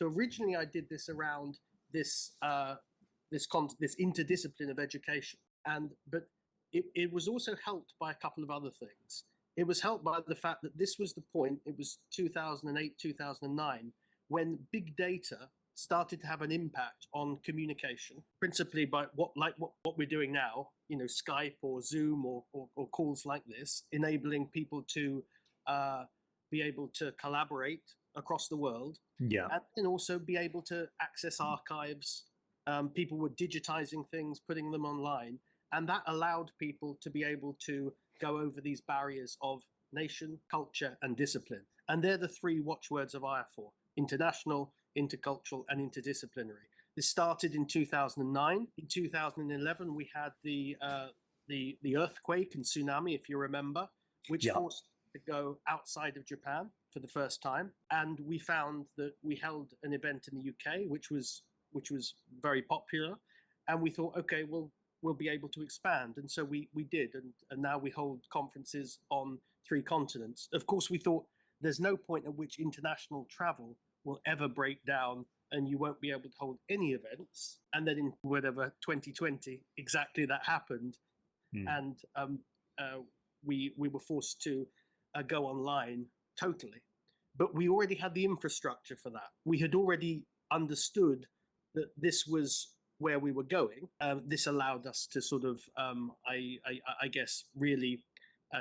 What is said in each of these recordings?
So originally I did this around this this interdiscipline of education, but it was also helped by a couple of other things. It was helped by the fact that this was the point, it was 2008, 2009, when big data started to have an impact on communication, principally by what we're doing now, you know, Skype or Zoom or calls like this, enabling people to be able to collaborate across the world, and also be able to access archives. People were digitizing things, putting them online, and that allowed people to be able to go over these barriers of nation, culture, and discipline. And they're the three watchwords of IAFOR: international, intercultural, and interdisciplinary. This started in 2009. In 2011, we had the earthquake and tsunami, if you remember, which forced us to go outside of Japan for the first time. And we found that we held an event in the UK, which was very popular. And we thought, okay, we'll be able to expand. And so we did. And now we hold conferences on 3 continents. Of course, we thought there's no point at which international travel will ever break down and you won't be able to hold any events. And then in whatever 2020, exactly that happened. And we were forced to go online totally. But we already had the infrastructure for that. We had already understood that this was where we were going. This allowed us to sort of, I guess, really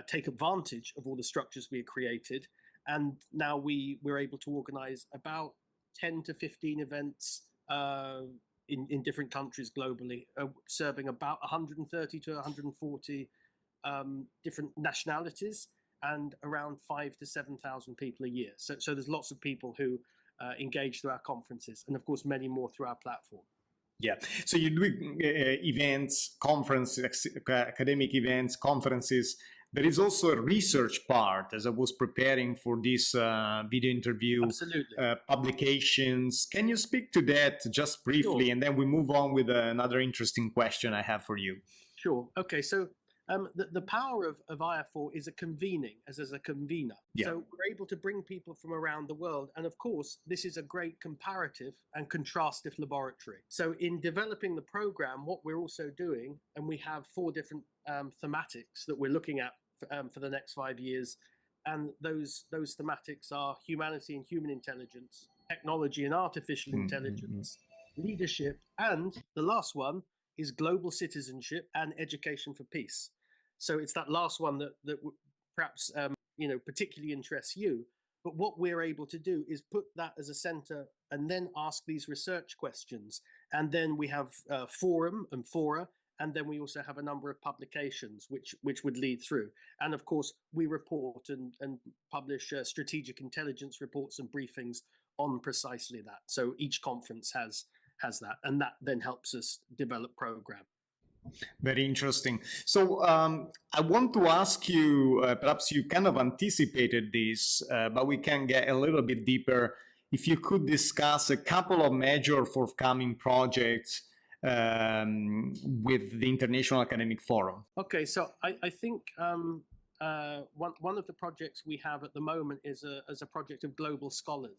take advantage of all the structures we had created. And now we're able to organize about 10 to 15 events in different countries globally, serving about 130 to 140 different nationalities and around 5,000 to 7,000 people a year. So there's lots of people who engage through our conferences, and of course many more through our platform. Yeah, so you do events, conferences, academic events, conferences. There is also a research part, as I was preparing for this video interview. Absolutely. Publications. Can you speak to that just briefly? Sure. And then we move on with another interesting question I have for you. Sure. Okay, so the power of IAFOR is a convening, as a convener. Yeah. So we're able to bring people from around the world. And of course, this is a great comparative and contrastive laboratory. So in developing the program, what we're also doing, and we have 4 different thematics that we're looking at for the next 5 years. And those thematics are humanity and human intelligence, technology and artificial intelligence, leadership, and the last one is global citizenship and education for peace. So it's that last one that perhaps particularly interests you. But what we're able to do is put that as a center and then ask these research questions. And then we have forum and fora, and then we also have a number of publications which would lead through. And of course, we report and publish strategic intelligence reports and briefings on precisely that. So each conference has that, and that then helps us develop program. Very interesting. So I want to ask you, perhaps you kind of anticipated this, but we can get a little bit deeper. If you could discuss a couple of major forthcoming projects with the International Academic Forum. Okay, so I think one of the projects we have at the moment is a project of global scholars.